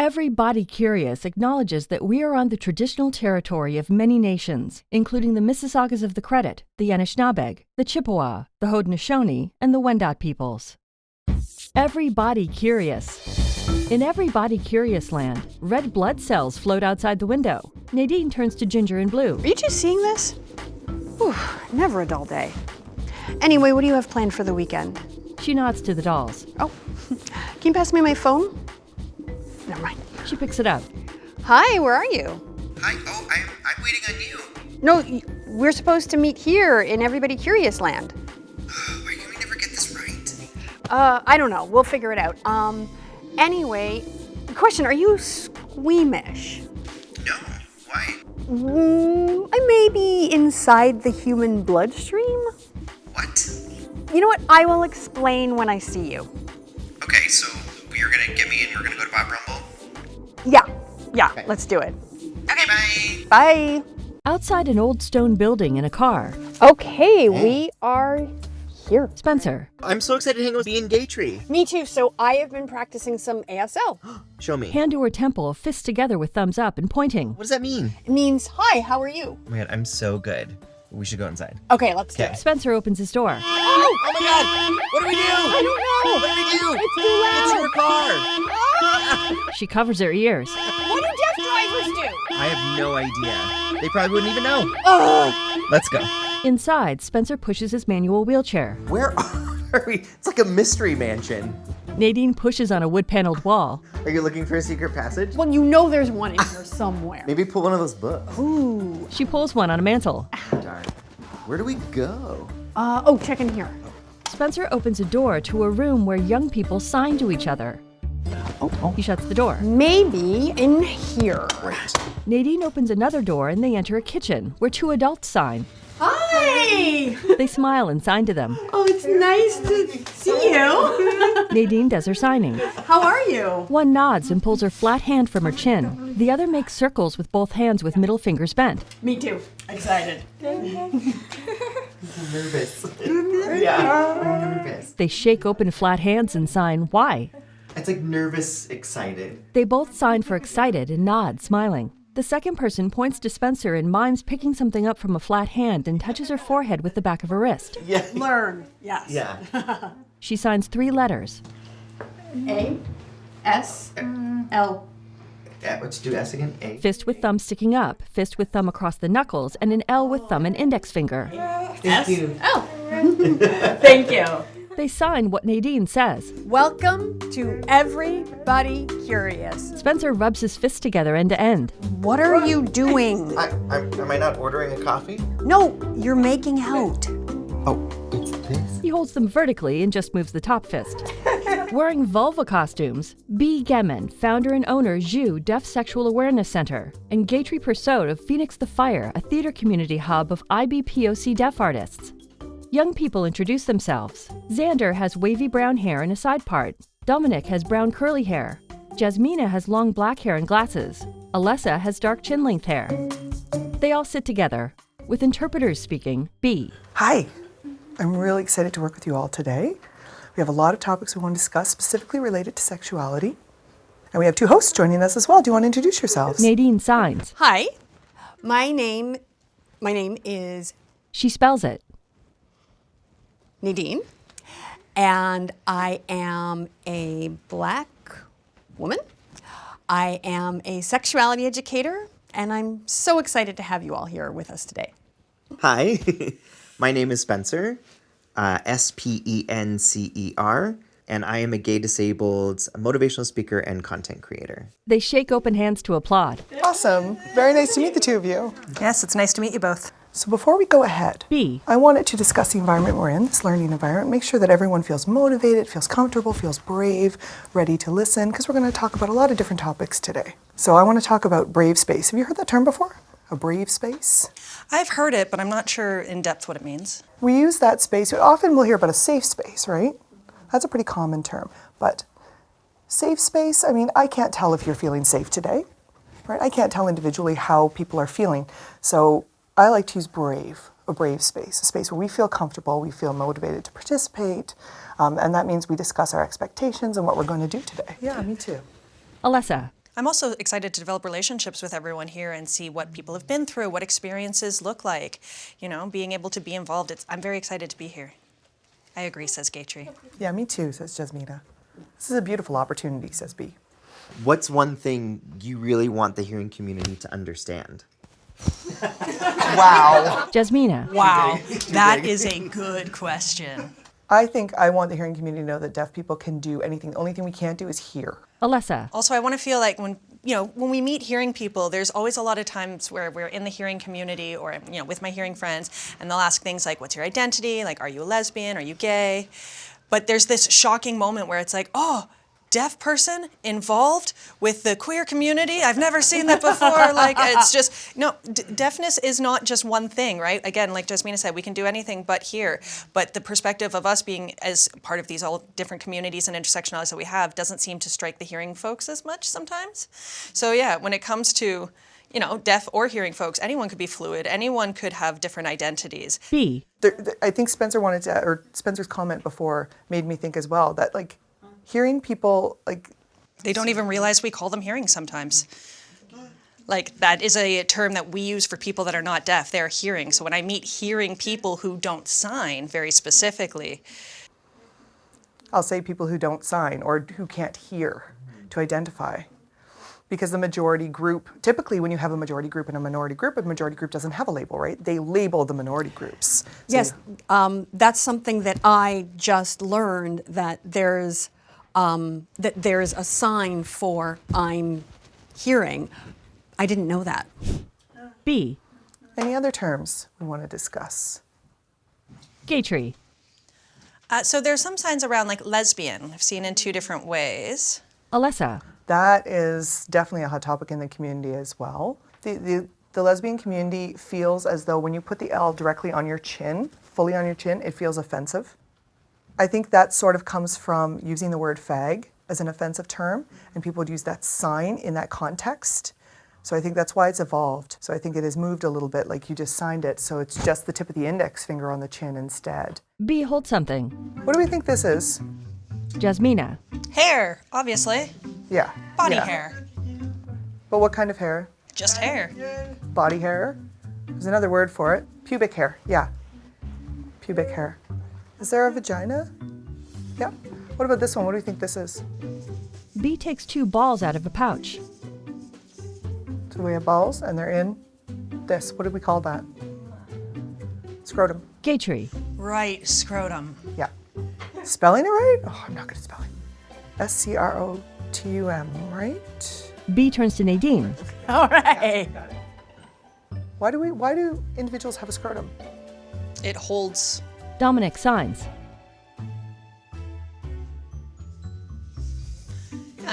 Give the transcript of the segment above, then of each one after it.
Every body curious acknowledges that we are on the traditional territory of many nations, including the Mississaugas of the Credit, the Anishinaabeg, the Chippewa, the Haudenosaunee, and the Wendat peoples. Every body curious. In every body curious land, red blood cells float outside the window. Nadine turns to Ginger and Blue. Are you two seeing this? Whew, never a dull day. Anyway, what do you have planned for the weekend? She nods to the dolls. Oh, can you pass me my phone? Never mind. She picks it up. Hi, where are you? Hi, I'm waiting on you. No, we're supposed to meet here in Everybody Curious Land. Why can we never get this right? I don't know. We'll figure it out. Anyway, question, are you squeamish? No, why? I may be inside the human bloodstream. What? You know what? I will explain when I see you. Okay, so you're gonna get me and we're gonna go to Bob Rumball? Yeah, Okay. Let's do it. Okay, bye. Bye. Outside an old stone building in a car, Okay, we are here. Spencer. I'm so excited to hang out with me and Gaitrie. Me too. So I have been practicing some ASL. Show me. Hand to her temple, fists together with thumbs up and pointing. What does that mean? It means, hi, how are you? Oh my god, I'm so good. We should go inside. Okay, let's do Okay. it. Spencer opens his door. Oh! Oh my god! What do we do? I don't know. What do we do? It's too loud. It's your car! She covers her ears. What do deaf drivers do? I have no idea. They probably wouldn't even know. Ugh. Let's go. Inside, Spencer pushes his manual wheelchair. Where are we? It's like a mystery mansion. Nadine pushes on a wood-paneled wall. Are you looking for a secret passage? Well, you know there's one in here somewhere. Maybe pull one of those books. Ooh. She pulls one on a mantle. Darn. Where do we go? Check in here. Spencer opens a door to a room where young people sign to each other. He shuts the door. Maybe in here. Great. Nadine opens another door and they enter a kitchen where two adults sign. Hi! They smile and sign to them. Oh, it's nice to see you. Nadine does her signing. How are you? One nods and pulls her flat hand from her chin. The other makes circles with both hands with middle fingers bent. Me too. Excited. Nervous. Yeah, I'm nervous. They shake open flat hands and sign why. It's like nervous, excited. They both sign for excited and nod, smiling. The second person points to Spencer and mimes picking something up from a flat hand and touches her forehead with the back of her wrist. Yeah. Learn. Yes. Yeah. She signs 3 letters. A, S, L. Let's do S again. A. Fist with thumb sticking up, fist with thumb across the knuckles, and an L with thumb and index finger. Thank you. L. Thank you. They sign what Nadine says. Welcome to Everybody Curious. Spencer rubs his fists together end to end. What are you doing? Am I not ordering a coffee? No, you're making out. Oh, it's this. He holds them vertically and just moves the top fist. Wearing vulva costumes, B. Gemin, founder and owner Jooux Deaf Sexual Awareness Center, and Gaitrie Persaud of Phoenix the Fire, a theater community hub of IBPOC deaf artists. Young people introduce themselves. Xander has wavy brown hair and a side part. Dominic has brown curly hair. Jasmina has long black hair and glasses. Alessa has dark chin-length hair. They all sit together, with interpreters speaking. B. Hi, I'm really excited to work with you all today. We have a lot of topics we want to discuss specifically related to sexuality. And we have 2 hosts joining us as well. Do you want to introduce yourselves? Nadine signs. Hi. My name is She spells it. Nadine, and I am a Black woman. I am a sexuality educator, and I'm so excited to have you all here with us today. Hi, my name is Spencer, Spencer, and I am a gay disabled motivational speaker and content creator. They shake open hands to applaud. Awesome. Very nice to meet the 2 of you. Yes, it's nice to meet you both. So before we go ahead, B. I wanted to discuss the environment we're in, this learning environment, make sure that everyone feels motivated, feels comfortable, feels brave, ready to listen, because we're going to talk about a lot of different topics today. So I want to talk about brave space. Have you heard that term before? A brave space? I've heard it, but I'm not sure in depth what it means. We use that space, often we'll hear about a safe space, right? That's a pretty common term. But safe space, I mean, I can't tell if you're feeling safe today, right? I can't tell individually how people are feeling. So I like to use brave, a brave space, a space where we feel comfortable, we feel motivated to participate, and that means we discuss our expectations and what we're going to do today. Yeah, me too. Alessa. I'm also excited to develop relationships with everyone here and see what people have been through, what experiences look like. You know, being able to be involved. I'm very excited to be here. I agree, says Gaitrie. Yeah, me too, says Jasmina. This is a beautiful opportunity, says B. What's one thing you really want the hearing community to understand? Wow. Jasmina. Wow, that is a good question. I think I want the hearing community to know that deaf people can do anything. The only thing we can't do is hear. Alessa. Also, I want to feel like when we meet hearing people, there's always a lot of times where we're in the hearing community or, with my hearing friends, and they'll ask things like, what's your identity? Like, are you a lesbian? Are you gay? But there's this shocking moment where it's like, oh, deaf person involved with the queer community? I've never seen that before. Like, it's just, no, deafness is not just one thing, right? Again, like Jasmina said, we can do anything but hear. But the perspective of us being as part of these all different communities and intersectionalities that we have doesn't seem to strike the hearing folks as much sometimes. So yeah, when it comes to, deaf or hearing folks, anyone could be fluid. Anyone could have different identities. B. I think Spencer's comment before made me think as well that, like, hearing people, like... They don't even realize we call them hearing sometimes. Like, that is a term that we use for people that are not deaf. They're hearing. So when I meet hearing people who don't sign very specifically... I'll say people who don't sign or who can't hear to identify. Because the majority group, typically when you have a majority group and a minority group doesn't have a label, right? They label the minority groups. So Yes, that's something that I just learned, that there's a sign for I'm hearing. I didn't know that. B. Any other terms we want to discuss? Gaitrie. So there's some signs around, like lesbian. I've seen in two different ways. Alessa. That is definitely a hot topic in the community as well. The lesbian community feels as though when you put the L directly on your chin, fully on your chin, it feels offensive. I think that sort of comes from using the word fag as an offensive term, and people would use that sign in that context. So I think that's why it's evolved. So I think it has moved a little bit, like you just signed it, so it's just the tip of the index finger on the chin instead. B. Hold something. What do we think this is? Jasmina. Hair, obviously. Yeah. Body yeah. hair. But what kind of hair? Just hair. Body hair? There's another word for it. Pubic hair, yeah. Pubic hair. Is there a vagina? Yeah. What about this one? What do you think this is? B takes 2 balls out of a pouch. So we have balls, and they're in this. What do we call that? Scrotum. Gaitrie. Right, scrotum. Yeah. Spelling it right? Oh, I'm not good at spelling. S-C-R-O-T-U-M, right? B turns to Nadine. All right. Why do individuals have a scrotum? It holds. Dominic signs.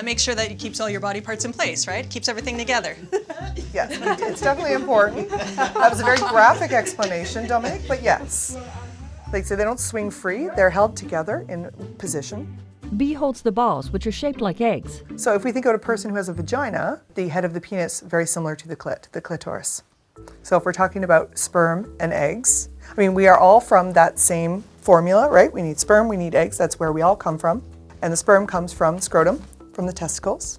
Make sure that it keeps all your body parts in place, right? Keeps everything together. Yes, it's definitely important. That was a very graphic explanation, Dominic, but yes. Like, so they don't swing free, they're held together in position. B holds the balls, which are shaped like eggs. So if we think about a person who has a vagina, the head of the penis very similar to the clitoris. So if we're talking about sperm and eggs, I mean, we are all from that same formula, right? We need sperm, we need eggs, that's where we all come from. And the sperm comes from scrotum, from the testicles.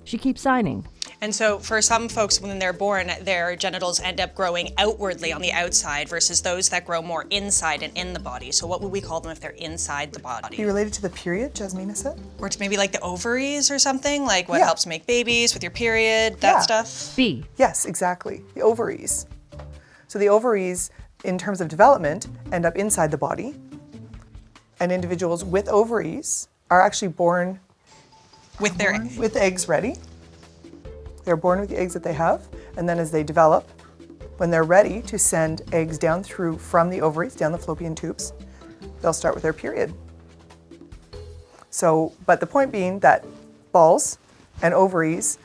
She keeps signing. And so for some folks, when they're born, their genitals end up growing outwardly on the outside versus those that grow more inside and in the body. So what would we call them if they're inside the body? Be related to the period, Jasmina said? Or to maybe like the ovaries or something? Like what Yeah. helps make babies with your period, that Yeah. stuff? B. Yes, exactly. The ovaries. So the ovaries, in terms of development, end up inside the body. And individuals with ovaries are actually born With their with the eggs ready. They're born with the eggs that they have, and then as they develop, when they're ready to send eggs down through from the ovaries, down the fallopian tubes, they'll start with their period. So, but the point being that balls and ovaries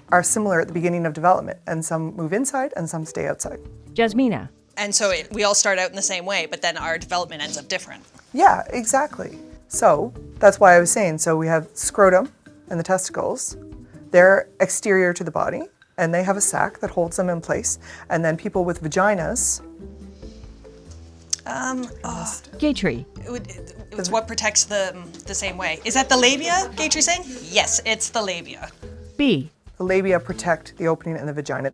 are similar at the beginning of development, and some move inside and some stay outside. Jasmina. And so we all start out in the same way, but then our development ends up different. Yeah, exactly. So that's why I was saying, so we have scrotum and the testicles. They're exterior to the body, and they have a sac that holds them in place. And then people with vaginas. Gaitrie. It's what protects them the same way. Is that the labia, Gaitrie saying? Yes, it's the labia. B. The labia protect the opening in the vagina.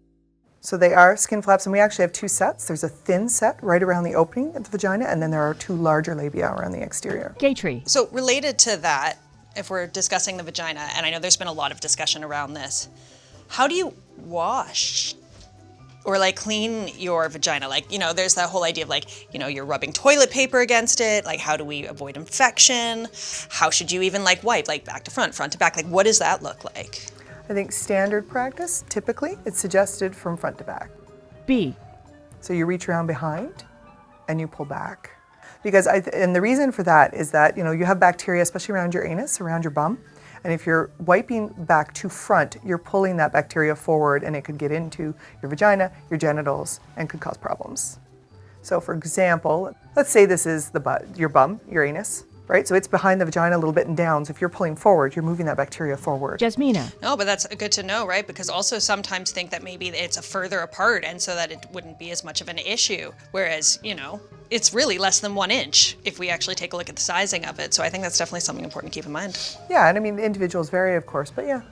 So they are skin flaps, and we actually have two sets. There's a thin set right around the opening of the vagina, and then there are two larger labia around the exterior. Gaitrie. So related to that, if we're discussing the vagina, and I know there's been a lot of discussion around this, how do you wash or like clean your vagina? Like, you know, there's that whole idea of like, you know, you're rubbing toilet paper against it. Like, how do we avoid infection? How should you even like wipe, like back to front to back? Like, what does that look like? I think standard practice, typically, it's suggested from front to back. B. So you reach around behind and you pull back. Because and the reason for that is that, you know, you have bacteria, especially around your anus, around your bum. And if you're wiping back to front, you're pulling that bacteria forward, and it could get into your vagina, your genitals, and could cause problems. So for example, let's say this is the butt, your bum, your anus, right? So it's behind the vagina a little bit and down. So if you're pulling forward, you're moving that bacteria forward. Jasmina. No, but that's good to know, right? Because also sometimes think that maybe it's a further apart, and so that it wouldn't be as much of an issue. Whereas, you know, it's really less than 1 inch if we actually take a look at the sizing of it. So I think that's definitely something important to keep in mind. Yeah, and I mean, the individuals vary, of course, but yeah.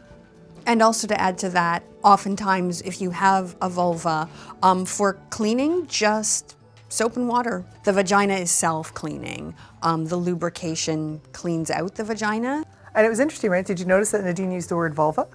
And also to add to that, oftentimes if you have a vulva, for cleaning, just soap and water. The vagina is self-cleaning. The lubrication cleans out the vagina. And it was interesting, right? Did you notice that Nadine used the word vulva?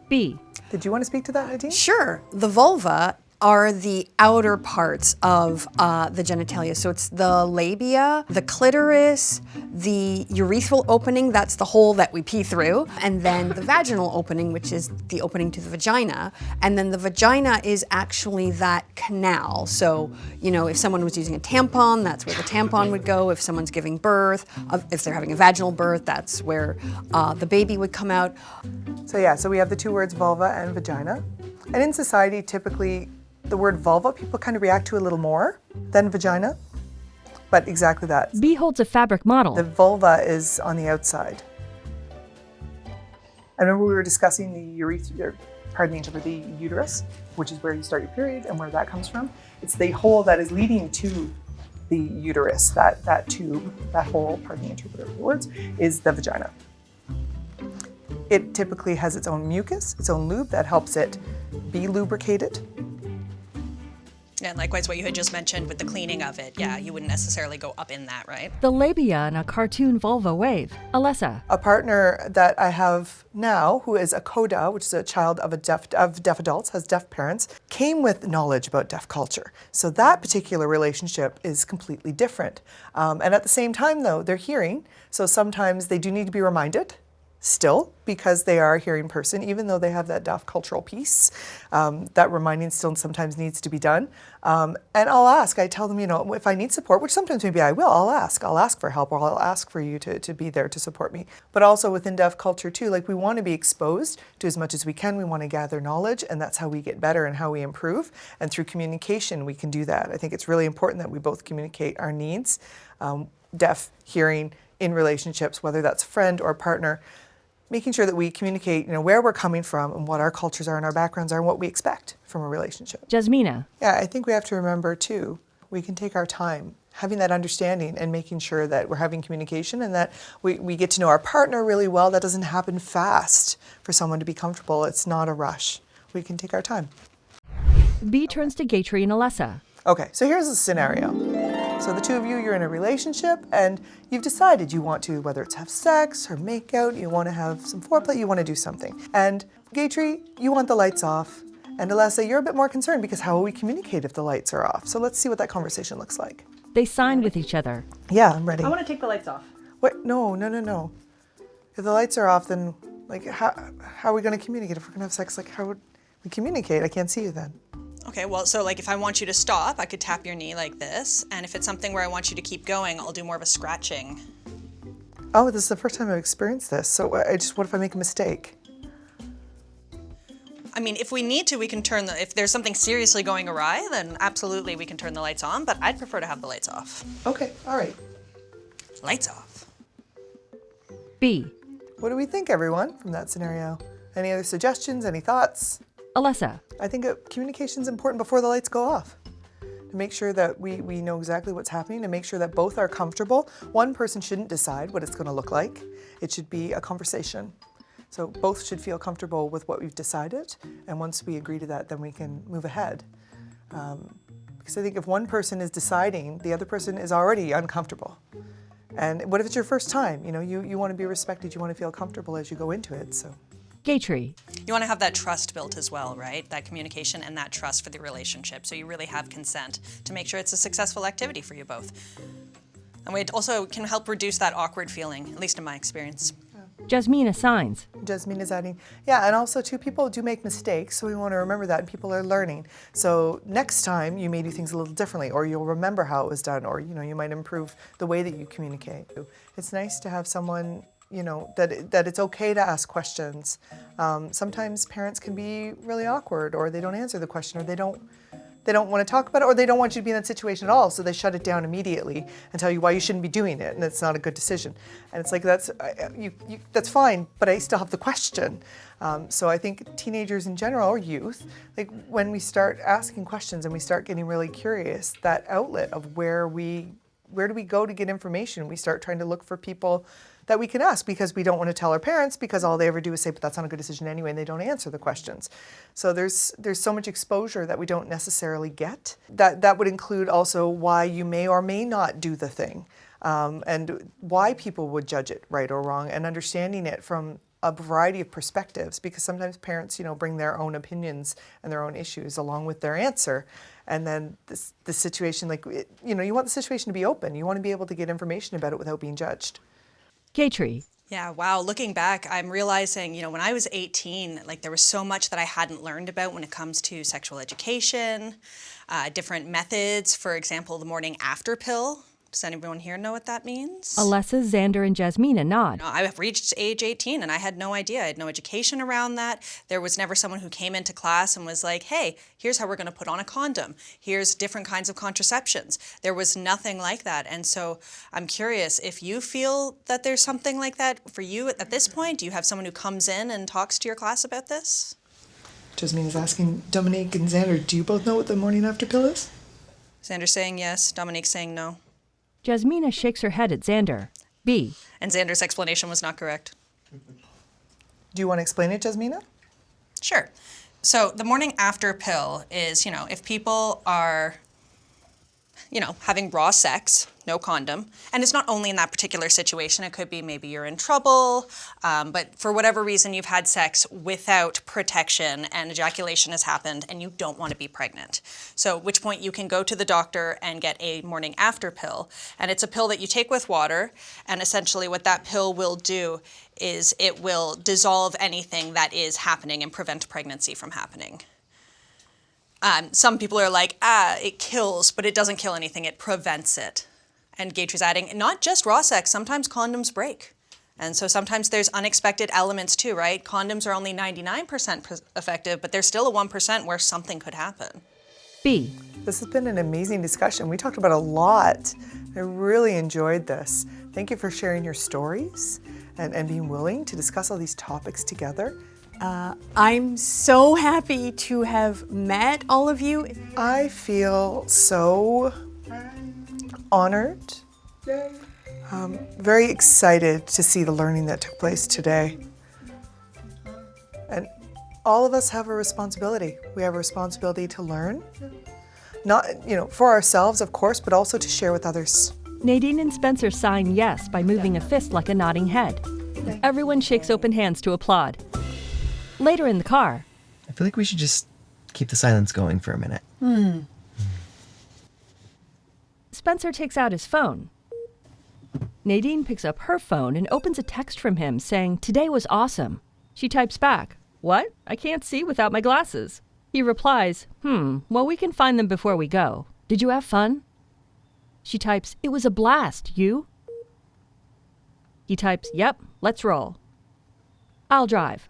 B. Did you want to speak to that, Nadine? Sure. The vulva are the outer parts of the genitalia. So it's the labia, the clitoris, the urethral opening, that's the hole that we pee through, and then the vaginal opening, which is the opening to the vagina. And then the vagina is actually that canal. So, you know, if someone was using a tampon, that's where the tampon would go. If someone's giving birth, if they're having a vaginal birth, that's where the baby would come out. So yeah, so we have the two words vulva and vagina. And in society, typically, the word vulva, people kind of react to a little more than vagina, but exactly that. B holds a fabric model. The vulva is on the outside. I remember we were discussing the the uterus, which is where you start your period and where that comes from. It's the hole that is leading to the uterus, that tube, that hole, pardon the interpreter words, is the vagina. It typically has its own mucus, its own lube that helps it be lubricated. And likewise, what you had just mentioned with the cleaning of it, yeah, you wouldn't necessarily go up in that, right? The labia in a cartoon vulva wave. Alessa. A partner that I have now, who is a CODA, which is a child of deaf adults, has deaf parents, came with knowledge about deaf culture. So that particular relationship is completely different. And at the same time, though, they're hearing, so sometimes they do need to be reminded still, because they are a hearing person, even though they have that deaf cultural piece, that reminding still sometimes needs to be done. And I'll ask, I tell them, you know, if I need support, which sometimes maybe I will, I'll ask for help, or I'll ask for you to be there to support me. But also within deaf culture too, like we want to be exposed to as much as we can. We want to gather knowledge, and that's how we get better and how we improve. And through communication, we can do that. I think it's really important that we both communicate our needs, deaf, hearing, in relationships, whether that's a friend or a partner, making sure that we communicate, you know, where we're coming from and what our cultures are and our backgrounds are and what we expect from a relationship. Jasmina. Yeah, I think we have to remember too, we can take our time having that understanding and making sure that we're having communication and that we get to know our partner really well. That doesn't happen fast for someone to be comfortable. It's not a rush. We can take our time. B turns to Gaitrie and Alessa. Okay, so here's the scenario. So the two of you, you're in a relationship and you've decided you want to, whether it's have sex or make out, you want to have some foreplay, you want to do something. And Gaitrie, you want the lights off. And Alessa, you're a bit more concerned because how will we communicate if the lights are off? So let's see what that conversation looks like. They sign with each other. Yeah, I'm ready. I want to take the lights off. Wait, no. If the lights are off, then like how are we going to communicate? If we're going to have sex, like how would we communicate? I can't see you then. Okay, well, so like if I want you to stop, I could tap your knee like this. And if it's something where I want you to keep going, I'll do more of a scratching. Oh, this is the first time I've experienced this. So what if I make a mistake? I mean, if we need to, we can turn if there's something seriously going awry, then absolutely we can turn the lights on, but I'd prefer to have the lights off. Okay, all right. Lights off. B. What do we think, everyone, from that scenario? Any other suggestions, any thoughts? Alessa. I think communication is important before the lights go off. To make sure that we know exactly what's happening and make sure that both are comfortable. One person shouldn't decide what it's going to look like. It should be a conversation. So both should feel comfortable with what we've decided, and once we agree to that, then we can move ahead. Because I think if one person is deciding, the other person is already uncomfortable. And what if it's your first time? You want to be respected, you want to feel comfortable as you go into it. So, Gaitrie. You want to have that trust built as well, right? That communication and that trust for the relationship. So you really have consent to make sure it's a successful activity for you both. And it also can help reduce that awkward feeling, at least in my experience. Jasmina signs. Jasmine is adding, yeah, and also too, people do make mistakes, so we want to remember that, and people are learning. So next time you may do things a little differently, or you'll remember how it was done, or you might improve the way that you communicate. It's nice to have someone, that it's okay to ask questions. Sometimes parents can be really awkward, or they don't answer the question, or they don't want to talk about it, or they don't want you to be in that situation at all, so they shut it down immediately and tell you why you shouldn't be doing it, and it's not a good decision. And it's like, that's fine, but I still have the question. So I think teenagers in general, or youth, like when we start asking questions and we start getting really curious, that outlet of where do we go to get information? We start trying to look for people that we can ask, because we don't want to tell our parents, because all they ever do is say, but that's not a good decision anyway, and they don't answer the questions. So there's so much exposure that we don't necessarily get. That would include also why you may or may not do the thing, and why people would judge it right or wrong, and understanding it from a variety of perspectives, because sometimes parents, bring their own opinions and their own issues along with their answer. And then the situation, you want the situation to be open. You want to be able to get information about it without being judged. Gaitrie. Yeah, wow. Looking back, I'm realizing, when I was 18, there was so much that I hadn't learned about when it comes to sexual education, different methods. For example, the morning after pill. Does anyone here know what that means? Alessa, Xander, and Jasmina nod. I have reached age 18 and I had no idea. I had no education around that. There was never someone who came into class and was like, hey, here's how we're going to put on a condom. Here's different kinds of contraceptions. There was nothing like that. And so I'm curious if you feel that there's something like that for you at this point. Do you have someone who comes in and talks to your class about this? Jasmine is asking, Dominique and Xander, do you both know what the morning after pill is? Xander saying yes, Dominique saying no. Jasmina shakes her head at Xander. B. And Xander's explanation was not correct. Do you want to explain it, Jasmina? Sure. So the morning after pill is, if people are, having raw sex, no condom, and it's not only in that particular situation, it could be maybe you're in trouble, but for whatever reason you've had sex without protection and ejaculation has happened and you don't want to be pregnant. So at which point you can go to the doctor and get a morning after pill, and it's a pill that you take with water, and essentially what that pill will do is it will dissolve anything that is happening and prevent pregnancy from happening. Some people are like, it kills, but it doesn't kill anything, it prevents it. And Gaitrie's adding, not just raw sex, sometimes condoms break. And so sometimes there's unexpected elements too, right? Condoms are only 99% effective, but there's still a 1% where something could happen. B. This has been an amazing discussion. We talked about a lot. I really enjoyed this. Thank you for sharing your stories and being willing to discuss all these topics together. I'm so happy to have met all of you. I feel so honored, very excited to see the learning that took place today. And all of us have a responsibility. We have a responsibility to learn, not, for ourselves, of course, but also to share with others. Nadine and Spencer sign yes by moving a fist like a nodding head. Everyone shakes open hands to applaud. Later in the car. I feel like we should just keep the silence going for a minute. Spencer takes out his phone. Nadine picks up her phone and opens a text from him saying, "Today was awesome." She types back, "What? I can't see without my glasses." He replies, well, we can find them before we go. Did you have fun? She types, "It was a blast. You?" He types, "Yep, let's roll." "I'll drive."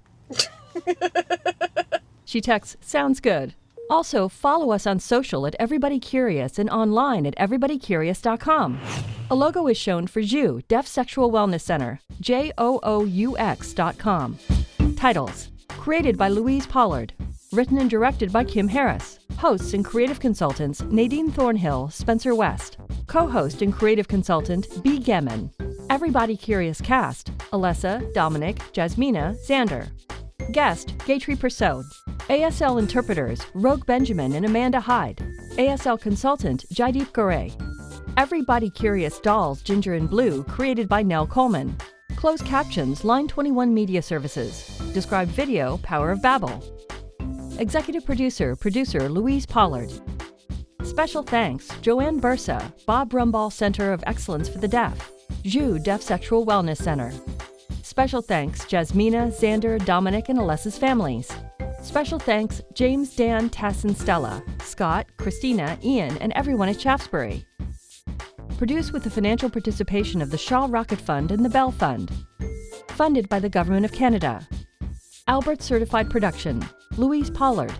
She texts, "Sounds good." Also, follow us on social at Everybody Curious and online at everybodycurious.com. A logo is shown for Jooux, Deaf Sexual Wellness Center, JOOUX.com. Titles: created by Louise Pollard. Written and directed by Kim Harris. Hosts and creative consultants Nadine Thornhill, Spencer West. Co-host and creative consultant B. Gemin. Everybody Curious cast: Alessa, Dominic, Jasmina, Xander. Guest, Gaitrie Persaud. ASL interpreters, Rogue Benjamin and Amanda Hyde. ASL consultant, Jaideep Garay. Everybody Curious Dolls, Ginger and Blue, created by Nell Coleman. Closed captions, Line 21 Media Services. Described video, Power of Babel. Executive producer, Louise Pollard. Special thanks, Joanne Bursa, Bob Rumball Center of Excellence for the Deaf. Jooux Deaf Sexual Wellness Center. Special thanks, Jasmina, Xander, Dominic, and Alessa's families. Special thanks, James, Dan, Tess, and Stella, Scott, Christina, Ian, and everyone at Shaftesbury. Produced with the financial participation of the Shaw Rocket Fund and the Bell Fund. Funded by the Government of Canada. Albert Certified Production, Louise Pollard,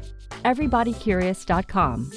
everybodycurious.com.